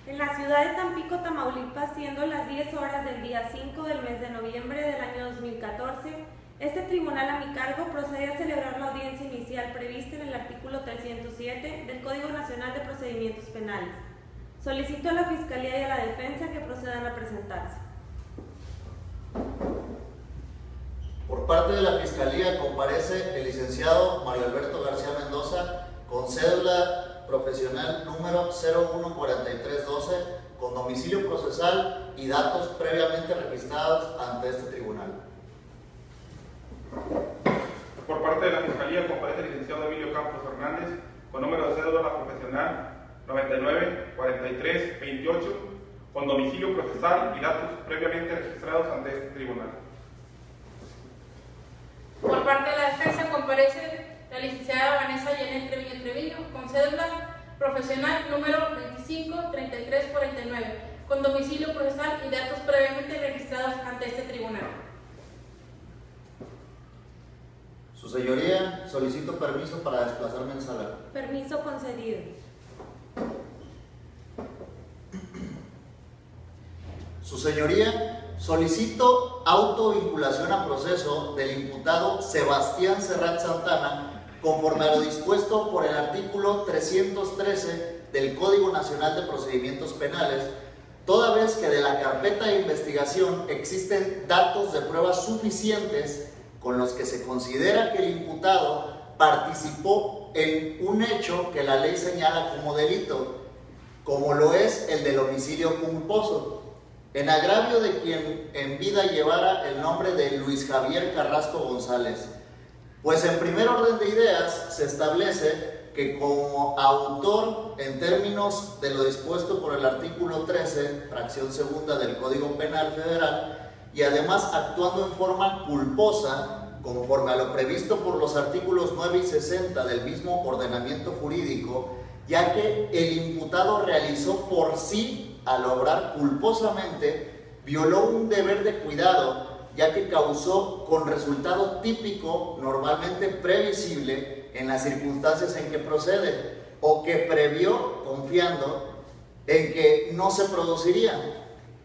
En la ciudad de Tampico, Tamaulipas, siendo las 10 horas del día 5 del mes de noviembre del año 2014, este tribunal a mi cargo procede a celebrar la audiencia inicial prevista en el artículo 307 del Código Nacional de Procedimientos Penales. Solicito a la Fiscalía y a la Defensa que procedan a presentarse. Por parte de la Fiscalía comparece el licenciado Mario Alberto García Mendoza con cédula profesional número 014312 con domicilio procesal y datos previamente registrados ante este tribunal. Por parte de la Fiscalía comparece el licenciado Emilio Campos Hernández con número de cédula profesional 994328 con domicilio procesal y datos previamente registrados ante este tribunal. Por parte de la Defensa comparece la licenciada Vanessa Janet Treviño con cédula profesional número 253349 con domicilio procesal y datos previamente registrados ante este tribunal. Su señoría, solicito permiso para desplazarme en sala. Permiso concedido. Su señoría, solicito autovinculación a proceso del imputado Sebastián Serrat Santana conforme a lo dispuesto por el artículo 313 del Código Nacional de Procedimientos Penales, toda vez que de la carpeta de investigación existen datos de pruebas suficientes con los que se considera que el imputado participó en un hecho que la ley señala como delito, como lo es el del homicidio culposo, en agravio de quien en vida llevara el nombre de Luis Javier Carrasco González. Pues en primer orden de ideas se establece que como autor en términos de lo dispuesto por el artículo 13, fracción segunda del Código Penal Federal, y además actuando en forma culposa, conforme a lo previsto por los artículos 9 y 60 del mismo ordenamiento jurídico, ya que el imputado realizó por sí, al obrar culposamente, violó un deber de cuidado, ya que causó con resultado típico, normalmente previsible, en las circunstancias en que procede, o que previó confiando en que no se produciría,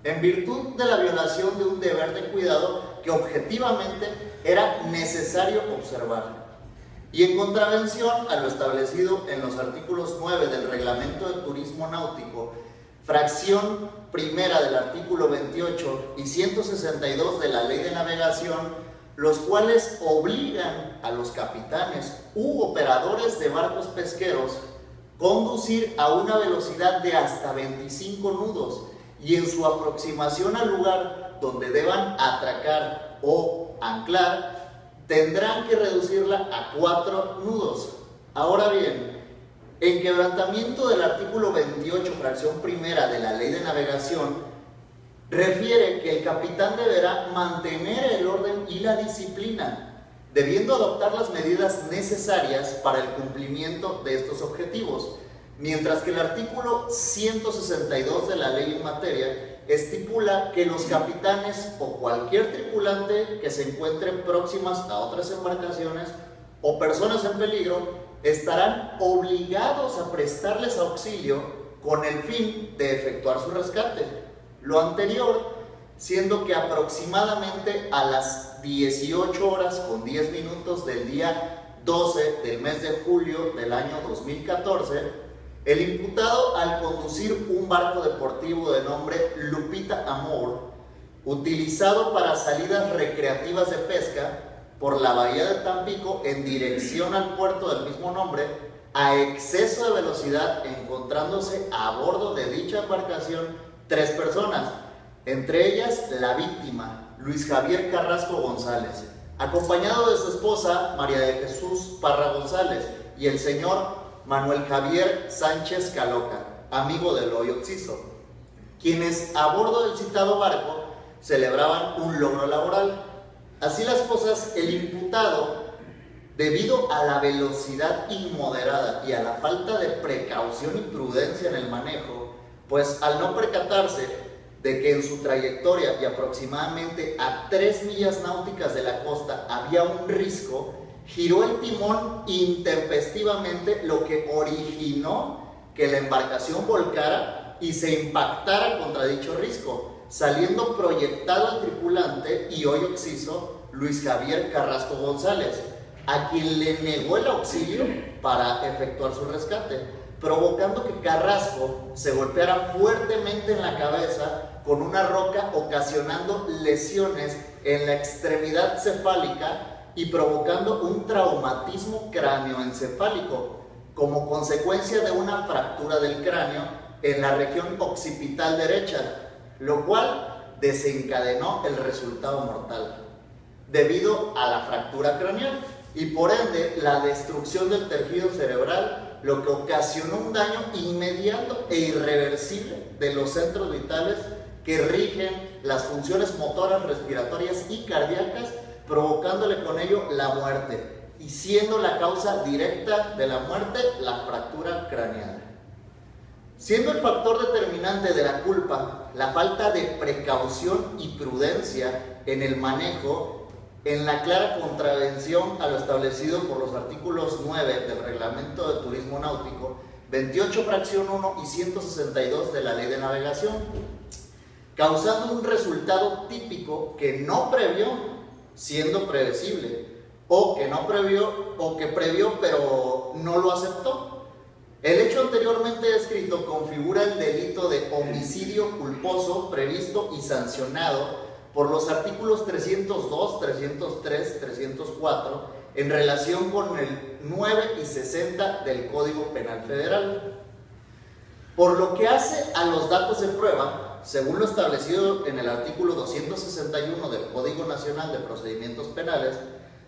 en virtud de la violación de un deber de cuidado que objetivamente era necesario observar. Y en contravención a lo establecido en los artículos 9 del Reglamento de Turismo Náutico, fracción primera del artículo 28 y 162 de la Ley de Navegación, los cuales obligan a los capitanes u operadores de barcos pesqueros conducir a una velocidad de hasta 25 nudos y en su aproximación al lugar donde deban atracar o anclar, tendrán que reducirla a 4 nudos. Ahora bien, en quebrantamiento del artículo 28, fracción primera de la Ley de Navegación, refiere que el capitán deberá mantener el orden y la disciplina, debiendo adoptar las medidas necesarias para el cumplimiento de estos objetivos, mientras que el artículo 162 de la ley en materia estipula que los capitanes o cualquier tripulante que se encuentren próximas a otras embarcaciones o personas en peligro estarán obligados a prestarles auxilio con el fin de efectuar su rescate. Lo anterior, siendo que aproximadamente a las 18 horas con 10 minutos del día 12 del mes de julio del año 2014, el imputado, al conducir un barco deportivo de nombre Lupita Amor, utilizado para salidas recreativas de pesca por la bahía de Tampico en dirección al puerto del mismo nombre, a exceso de velocidad, encontrándose a bordo de dicha embarcación 3 personas, entre ellas la víctima, Luis Javier Carrasco González, acompañado de su esposa María de Jesús Parra González y el señor Manuel Javier Sánchez Caloca, amigo del Hoyo Oxiso, quienes a bordo del citado barco celebraban un logro laboral. Así las cosas, el imputado, debido a la velocidad inmoderada y a la falta de precaución y prudencia en el manejo, pues al no percatarse de que en su trayectoria y aproximadamente a 3 millas náuticas de la costa había un risco, giró el timón intempestivamente, lo que originó que la embarcación volcara y se impactara contra dicho risco, saliendo proyectado al tripulante y hoy occiso Luis Javier Carrasco González, a quien le negó el auxilio para efectuar su rescate, provocando que Carrasco se golpeara fuertemente en la cabeza con una roca, ocasionando lesiones en la extremidad cefálica y provocando un traumatismo cráneoencefálico como consecuencia de una fractura del cráneo en la región occipital derecha, lo cual desencadenó el resultado mortal debido a la fractura craneal y por ende la destrucción del tejido cerebral, lo que ocasionó un daño inmediato e irreversible de los centros vitales que rigen las funciones motoras, respiratorias y cardíacas, provocándole con ello la muerte y siendo la causa directa de la muerte la fractura craneal. Siendo el factor determinante de la culpa la falta de precaución y prudencia en el manejo, en la clara contravención a lo establecido por los artículos 9 del Reglamento de Turismo Náutico, 28 fracción 1 y 162 de la Ley de Navegación, causando un resultado típico que no previó, siendo previsible, o que previó pero no lo aceptó. El hecho anteriormente descrito configura el delito de homicidio culposo previsto y sancionado por los artículos 302, 303, 304 en relación con el 9 y 60 del Código Penal Federal. Por lo que hace a los datos de prueba, según lo establecido en el artículo 261 del Código Nacional de Procedimientos Penales,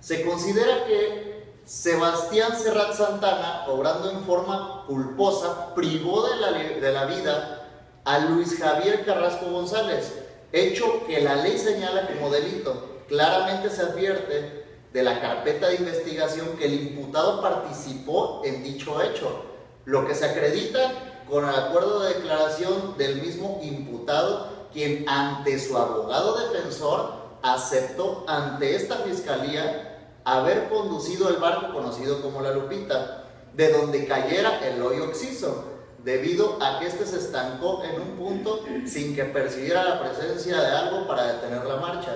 se considera que Sebastián Serrat Santana, obrando en forma culposa, privó de la vida a Luis Javier Carrasco González, hecho que la ley señala como delito. Claramente se advierte de la carpeta de investigación que el imputado participó en dicho hecho, lo que se acredita con el acuerdo de declaración del mismo imputado, quien ante su abogado defensor aceptó ante esta fiscalía haber conducido el barco conocido como La Lupita, de donde cayera el hoy occiso, debido a que este se estancó en un punto sin que percibiera la presencia de algo para detener la marcha,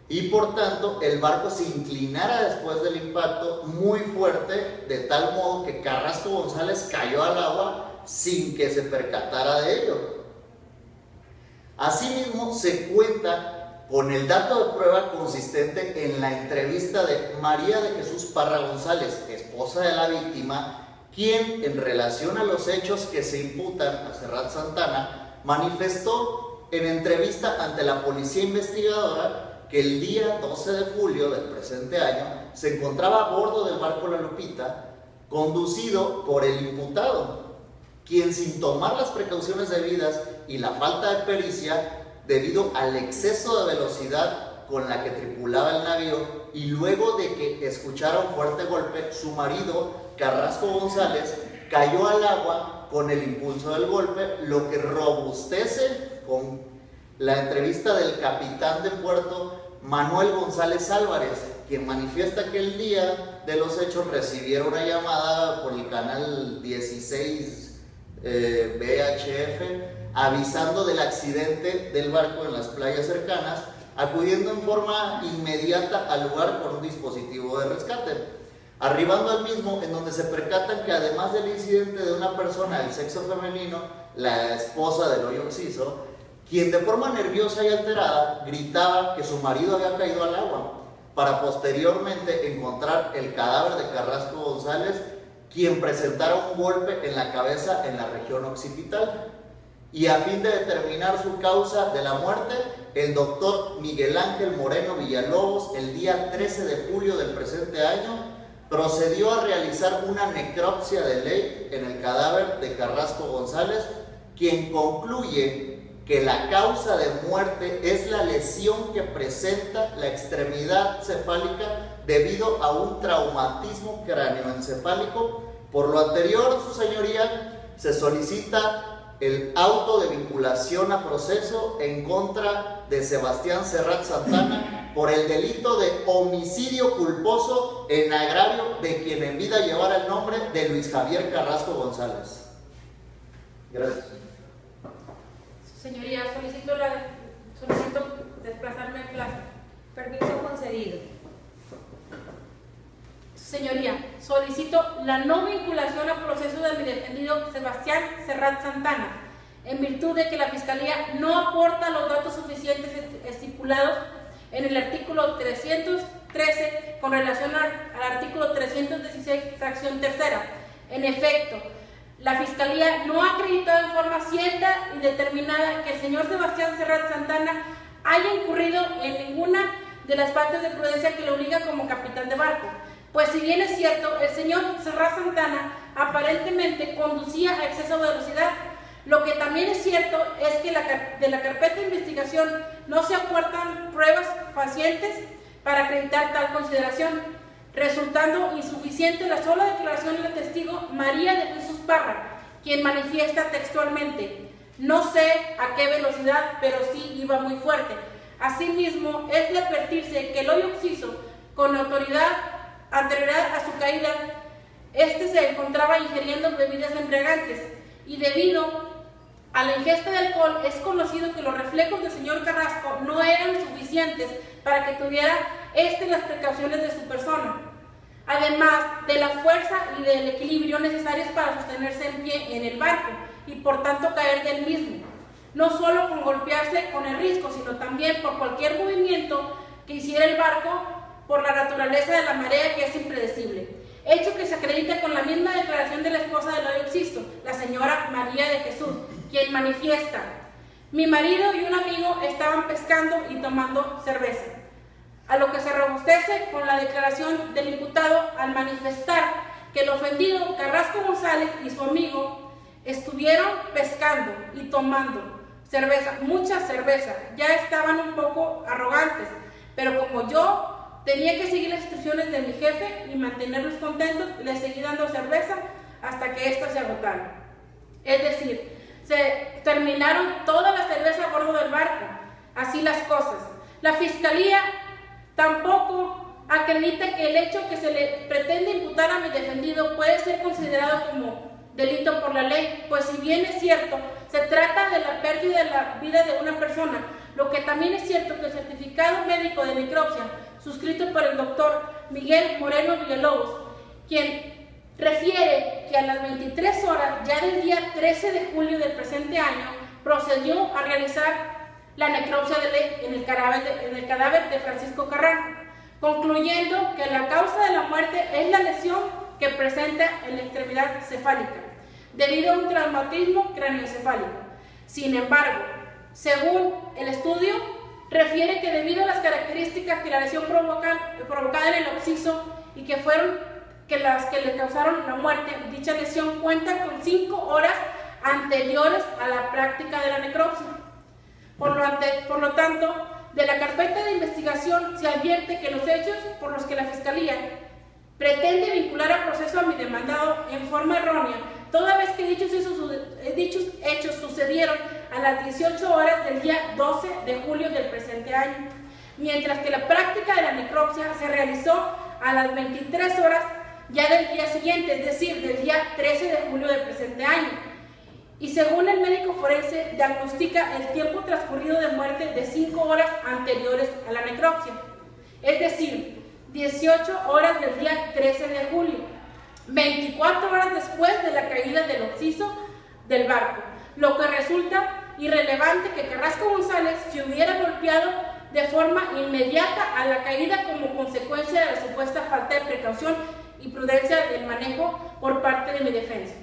y por tanto el barco se inclinara después del impacto muy fuerte, de tal modo que Carrasco González cayó al agua sin que se percatara de ello. Asimismo, se cuenta con el dato de prueba consistente en la entrevista de María de Jesús Parra González, esposa de la víctima, quien, en relación a los hechos que se imputan a Serrat Santana, manifestó en entrevista ante la policía investigadora que el día 12 de julio del presente año se encontraba a bordo del barco La Lupita, conducido por el imputado, quien, sin tomar las precauciones debidas y la falta de pericia, debido al exceso de velocidad con la que tripulaba el navío y luego de que escuchara un fuerte golpe, su marido, Carrasco González, cayó al agua con el impulso del golpe, lo que robustece con la entrevista del capitán de puerto Manuel González Álvarez, quien manifiesta que el día de los hechos recibiera una llamada por el canal 16 VHF avisando del accidente del barco en las playas cercanas, acudiendo en forma inmediata al lugar con un dispositivo de rescate, arribando al mismo, en donde se percatan que además del incidente de una persona del sexo femenino, la esposa del hoy occiso, quien de forma nerviosa y alterada gritaba que su marido había caído al agua, para posteriormente encontrar el cadáver de Carrasco González, quien presentara un golpe en la cabeza en la región occipital. Y a fin de determinar su causa de la muerte, el doctor Miguel Ángel Moreno Villalobos, el día 13 de julio del presente año, procedió a realizar una necropsia de ley en el cadáver de Carrasco González, quien concluye que la causa de muerte es la lesión que presenta la extremidad cefálica debido a un traumatismo cráneoencefálico. Por lo anterior, su señoría, se solicita el auto de vinculación a proceso en contra de Sebastián Serrat Santana por el delito de homicidio culposo en agravio de quien en vida llevara el nombre de Luis Javier Carrasco González. Gracias. Señoría, solicito desplazarme en plaza. Permiso concedido. Señoría, solicito la no vinculación a proceso de mi defendido Sebastián Serrat Santana, en virtud de que la Fiscalía no aporta los datos suficientes estipulados en el artículo 313 con relación al artículo 316, fracción tercera. En efecto, la Fiscalía no ha acreditado en forma cierta y determinada que el señor Sebastián Serrat Santana haya incurrido en ninguna de las faltas de prudencia que le obliga como capitán de barco. Pues si bien es cierto, el señor Serrat Santana aparentemente conducía a exceso de velocidad, lo que también es cierto es que de la carpeta de investigación no se aportan pruebas fehacientes para acreditar tal consideración, resultando insuficiente la sola declaración de la testigo María de Jesús Parra, quien manifiesta textualmente: no sé a qué velocidad, pero sí iba muy fuerte. Asimismo, es de advertirse que el hoy occiso, con anterioridad a su caída, se encontraba ingiriendo bebidas embriagantes, y debido a la ingesta de alcohol es conocido que los reflejos del señor Carrasco no eran suficientes para que tuviera las precauciones de su persona, además de la fuerza y del equilibrio necesarios para sostenerse en pie en el barco y por tanto caer del mismo, no solo con golpearse con el risco, sino también por cualquier movimiento que hiciera el barco por la naturaleza de la marea, que es impredecible, hecho que se acredita con la misma declaración de la esposa del hoy occiso, la señora María de Jesús, quien manifiesta: mi marido y un amigo estaban pescando y tomando cerveza. A lo que se robustece con la declaración del imputado al manifestar que el ofendido Carrasco González y su amigo estuvieron pescando y tomando cerveza, mucha cerveza. Ya estaban un poco arrogantes, pero como yo tenía que seguir las instrucciones de mi jefe y mantenerlos contentos, les seguí dando cerveza hasta que éstas se agotaron. Es decir, se terminaron toda la cerveza a bordo del barco. Así las cosas. La Fiscalía tampoco acredita que el hecho que se le pretende imputar a mi defendido puede ser considerado como delito por la ley, pues si bien es cierto, se trata de la pérdida de la vida de una persona, lo que también es cierto que el certificado médico de necropsia, suscrito por el doctor Miguel Moreno Villalobos, quien refiere que a las 23 horas ya del día 13 de julio del presente año procedió a realizar la necropsia de ley en el cadáver de Francisco Carranco, concluyendo que la causa de la muerte es la lesión que presenta en la extremidad cefálica, debido a un traumatismo craneoencefálico. Sin embargo, según el estudio, refiere que debido a las características que la lesión provocada en el occiso y que fueron las que le causaron la muerte, dicha lesión cuenta con 5 horas anteriores a la práctica de la necropsia. Por lo tanto, de la carpeta de investigación se advierte que los hechos por los que la Fiscalía pretende vincular a proceso a mi demandado en forma errónea, toda vez que dichos hechos sucedieron a las 18 horas del día 12 de julio del presente año, mientras que la práctica de la necropsia se realizó a las 23 horas ya del día siguiente, es decir, del día 13 de julio del presente año. Y según el médico forense, diagnostica el tiempo transcurrido de muerte de 5 horas anteriores a la necropsia, es decir, 18 horas del día 13 de julio, 24 horas después de la caída del occiso del barco, lo que resulta irrelevante que Carrasco González se hubiera golpeado de forma inmediata a la caída como consecuencia de la supuesta falta de precaución y prudencia del manejo por parte de mi defensa.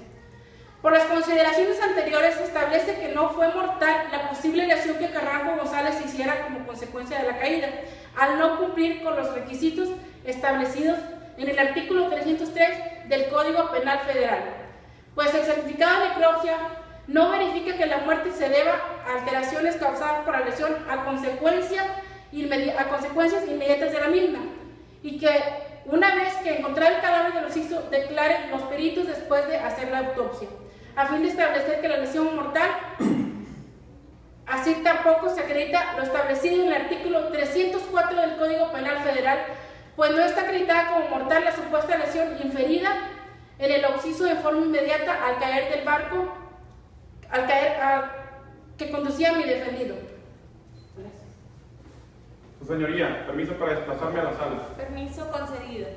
Por las consideraciones anteriores se establece que no fue mortal la posible lesión que Carrasco González hiciera como consecuencia de la caída, al no cumplir con los requisitos establecidos en el artículo 303 del Código Penal Federal, pues el certificado de necropsia no verifica que la muerte se deba a alteraciones causadas por la lesión a consecuencias inmediatas de la misma, y que una vez que encontrar el cadáver del occiso declaren los peritos después de hacer la autopsia, a fin de establecer que la lesión mortal. Así tampoco se acredita lo establecido en el artículo 304 del Código Penal Federal, pues no está acreditada como mortal la supuesta lesión inferida en el occiso en forma inmediata al caer del barco, que conducía a mi defendido. Gracias. Su señoría, permiso para desplazarme a la sala. Permiso concedido.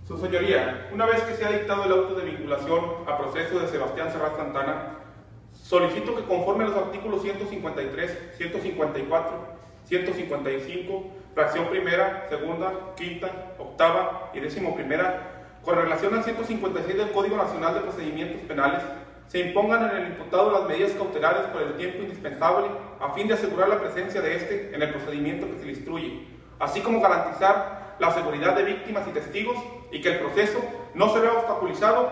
Su señoría, una vez que se ha dictado el auto de vinculación a proceso de Sebastián Serrat Santana, solicito que conforme a los artículos 153, 154, 155, fracción primera, segunda, quinta, octava y 11ª, con relación al 156 del Código Nacional de Procedimientos Penales, se impongan en el imputado las medidas cautelares por el tiempo indispensable a fin de asegurar la presencia de éste en el procedimiento que se le instruye, así como garantizar la seguridad de víctimas y testigos y que el proceso no se vea obstaculizado.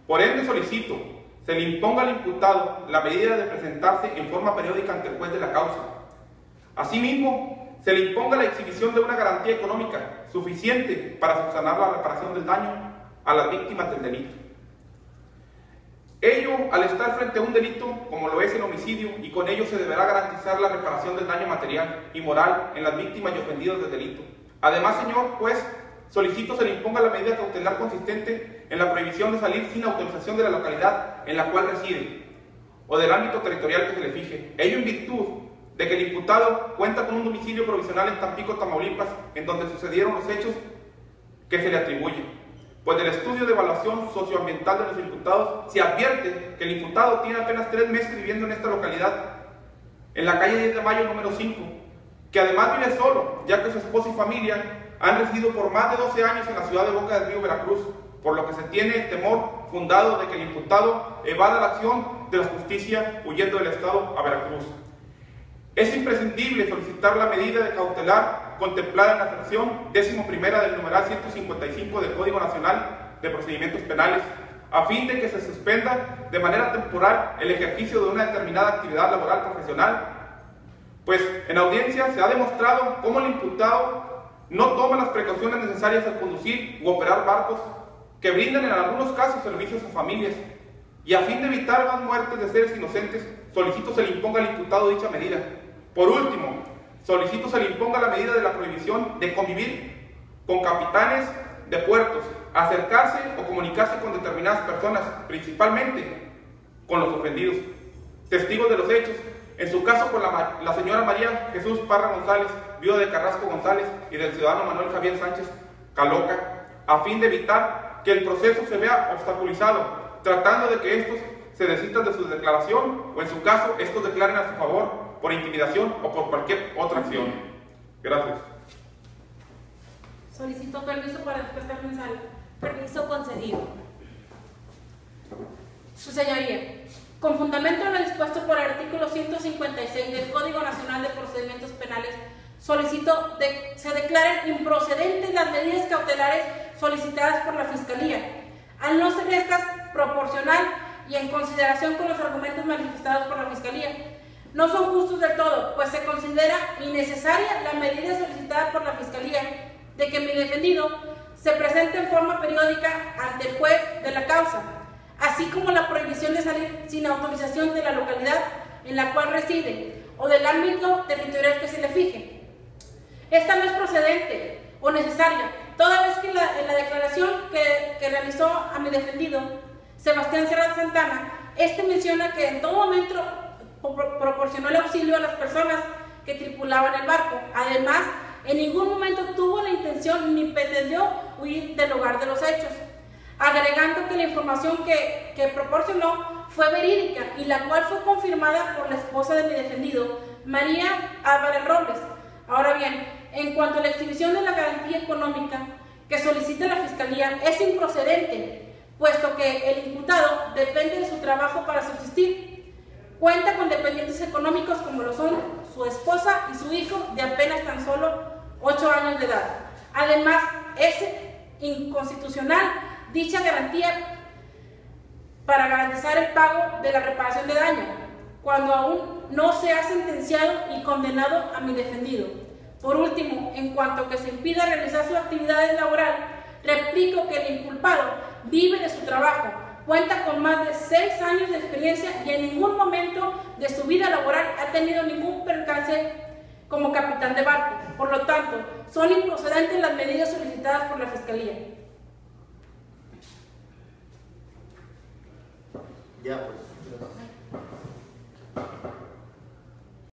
Por ende solicito se le imponga al imputado la medida de presentarse en forma periódica ante el juez de la causa. Asimismo, se le imponga la exhibición de una garantía económica suficiente para subsanar la reparación del daño a las víctimas del delito. Ello al estar frente a un delito como lo es el homicidio, y con ello se deberá garantizar la reparación del daño material y moral en las víctimas y ofendidos del delito. Además, señor juez, solicito se le imponga la medida cautelar consistente en la prohibición de salir sin autorización de la localidad en la cual reside o del ámbito territorial que se le fije. Ello en virtud de que el imputado cuenta con un domicilio provisional en Tampico, Tamaulipas, en donde sucedieron los hechos que se le atribuyen. Pues del estudio de evaluación socioambiental de los imputados se advierte que el imputado tiene apenas 3 meses viviendo en esta localidad, en la calle 10 de Mayo número 5, que además vive solo, ya que su esposa y familia han residido por más de 12 años en la ciudad de Boca del Río, Veracruz, por lo que se tiene temor fundado de que el imputado evada la acción de la justicia huyendo del Estado a Veracruz. Es imprescindible solicitar la medida de cautelar contemplada en la fracción 11ª del numeral 155 del Código Nacional de Procedimientos Penales, a fin de que se suspenda de manera temporal el ejercicio de una determinada actividad laboral profesional, pues en audiencia se ha demostrado cómo el imputado no toma las precauciones necesarias al conducir u operar barcos que brindan en algunos casos servicios a familias, y a fin de evitar más muertes de seres inocentes, solicito se le imponga al imputado dicha medida. Por último, solicito se le imponga la medida de la prohibición de convivir con capitanes de puertos, acercarse o comunicarse con determinadas personas, principalmente con los ofendidos, testigos de los hechos, en su caso con la señora María Jesús Parra González, viuda de Carrasco González, y del ciudadano Manuel Javier Sánchez Caloca, a fin de evitar que el proceso se vea obstaculizado, tratando de que estos se desistan de su declaración o en su caso estos declaren a su favor por intimidación o por cualquier otra acción. Gracias. Solicito permiso para expresarme en sala. Permiso concedido. Su señoría, con fundamento en lo dispuesto por el artículo 156 del Código Nacional de Procedimientos Penales, solicito se declaren improcedentes las medidas cautelares solicitadas por la Fiscalía, al no ser estas proporcional y en consideración con los argumentos manifestados por la Fiscalía. No son justos del todo, pues se considera innecesaria la medida solicitada por la Fiscalía de que mi defendido se presente en forma periódica ante el juez de la causa, así como la prohibición de salir sin autorización de la localidad en la cual reside o del ámbito territorial que se le fije. Esta no es procedente o necesaria, toda vez que en la declaración que realizó a mi defendido, Sebastián Serrat Santana, menciona que en todo momento proporcionó el auxilio a las personas que tripulaban el barco. Además, en ningún momento tuvo la intención ni pretendió huir del lugar de los hechos, agregando que la información que proporcionó fue verídica y la cual fue confirmada por la esposa de mi defendido, María Álvarez Robles. Ahora bien, en cuanto a la exhibición de la garantía económica que solicita la Fiscalía, es improcedente, puesto que el imputado depende de su trabajo para subsistir. Cuenta con dependientes económicos como lo son su esposa y su hijo de apenas tan solo 8 años de edad. Además, es inconstitucional dicha garantía para garantizar el pago de la reparación de daño, cuando aún no se ha sentenciado y condenado a mi defendido. Por último, en cuanto a que se impida realizar su actividad laboral, replico que el inculpado vive de su trabajo, cuenta con más de 6 años de experiencia y en ningún momento de su vida laboral ha tenido ningún percance como capitán de barco. Por lo tanto, son improcedentes las medidas solicitadas por la Fiscalía. Ya, pues.